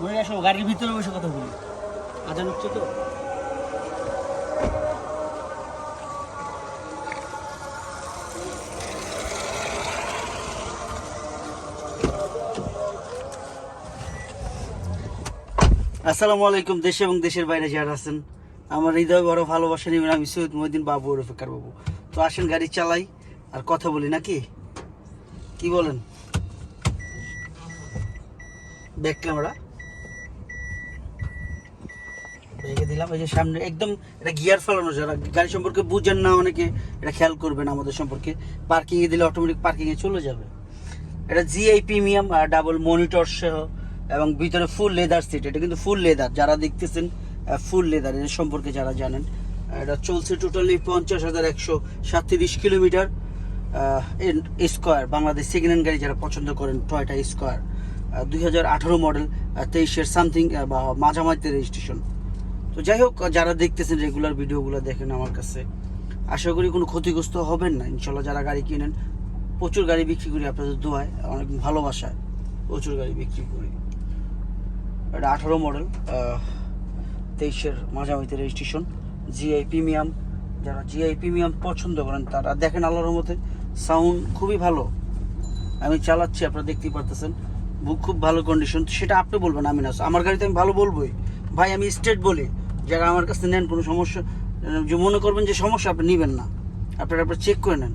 মনে আসো গাড়ির ভিতরে বসে কথা বলি, আজান হচ্ছে তো। আসসালামু আলাইকুম। দেশে এবং দেশের বাইরে যারা আছেন, আমার হৃদয় বড় ভালোবাসা নেবেন। আমি সৈয়দ মহিউদ্দিন বাবু রফিকার বাবু। তো আসেন গাড়ি চালাই আর কথা বলি নাকি, কি বলেন? ব্যাক ক্যামেরা রেখে দিলাম। এই যে সামনে একদম এটা গিয়ার ফেলানো, যারা গাড়ি সম্পর্কে বুঝেন না অনেকে এটা খেয়াল করবেন আমাদের সম্পর্কে। পার্কিংয়ে দিলে অটোমেটিক পার্কিংয়ে চলে যাবে। এটা জিআই প্রিমিয়াম ডাবল মনিটর সহ এবং ভিতরে ফুল লেদার সিট। এটা কিন্তু ফুল লেদার, যারা দেখতেছেন ফুল লেদার এর সম্পর্কে যারা জানেন। এটা চলছে totally 50,137 kilometre square. Bangladesh second hand গাড়ি যারা পছন্দ করেন, টয়টা স্কোয়ার 2018 মডেল, 23-এর সামথিং বা মাঝামাঝিতে রেজিস্ট্রেশন। তো যাই হোক, যারা দেখতেছেন রেগুলার ভিডিওগুলো দেখেন আমার কাছে, আশা করি কোনো ক্ষতিগ্রস্ত হবেন না ইনশাল্লাহ। যারা গাড়ি কিনেন, প্রচুর গাড়ি বিক্রি করি আপনাদের দোয়ায়, অনেক ভালোবাসায় প্রচুর গাড়ি বিক্রি করি। এটা 18 মডেল, 23-এর মাঝামাঝিতে রেজিস্ট্রেশন, জিআই প্রিমিয়াম। যারা জিআই প্রিমিয়াম পছন্দ করেন তারা দেখেন, আল্লাহর মতে সাউন্ড খুবই ভালো। আমি চালাচ্ছি, আপনারা দেখতেই পারতেছেন, বুক খুব ভালো কন্ডিশন। সেটা আপনি বলবেন, আমি না। আমার গাড়িতে আমি ভালো বলবোই ভাই, আমি স্টেট বলি। যারা আমার কাছে নেন, কোনো সমস্যা যে মনে করবেন যে সমস্যা, আপনি নেবেন না। আপনারা চেক করে নেন।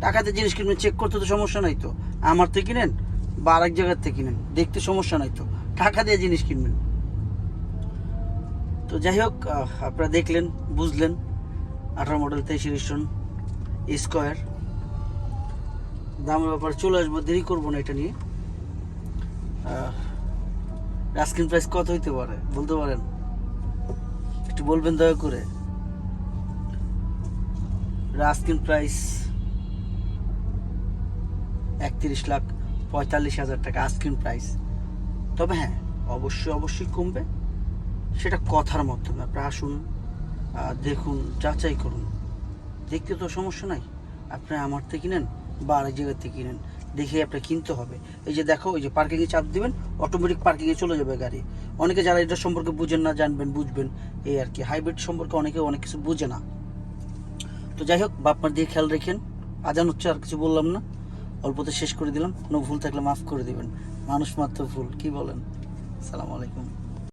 টাকাতে জিনিস কিনবেন, চেক করতে তো সমস্যা নাই তো। আমার থেকে কিনেন বা আরেক জায়গার থেকে কিনেন, দেখতে সমস্যা নাই তো। টাকা দিয়ে জিনিস কিনবেন। তো যাই হোক, আপনারা দেখলেন, বুঝলেন। 18 মডেল, 23 রেজিস্ট্রেশন, স্কোয়ার। দামের ব্যাপারে চলে আসবো, দেরি করবো না এটা নিয়ে। আস্কিং প্রাইস কত হইতে পারে বলতে পারেন? একটু বলবেন দয়া করে। আস্কিং প্রাইস 31,45,000 টাকা আস্কিং প্রাইস। তবে হ্যাঁ, অবশ্যই কমবে, সেটা কথার মাধ্যমে। আপনারা আসুন, দেখুন, যাচাই করুন। দেখতে তো সমস্যা নাই, আপনি আমার থেকে কিনেন বা আরেক জায়গার থেকে কিনেন, দেখে আপনার কিনতে হবে। এই যে দেখো, এই যে পার্কিংয়ে চাপ দিবেন, অটোমেটিক পার্কিংয়ে চলে যাবে গাড়ি। অনেকে যারা এটা সম্পর্কে বুঝেন না, জানবেন, বুঝবেন, এই আর কি। হাইব্রিড সম্পর্কে অনেকে অনেক কিছু বুঝে না। তো যাই হোক, বাপমার দিয়ে খেয়াল রেখেন। আজান হচ্ছে, আর কিছু বললাম না, অল্পতে শেষ করে দিলাম। কোনো ভুল থাকলে মাফ করে দিবেন, মানুষ মাত্র ভুল, কি বলেন? আসসালামু আলাইকুম।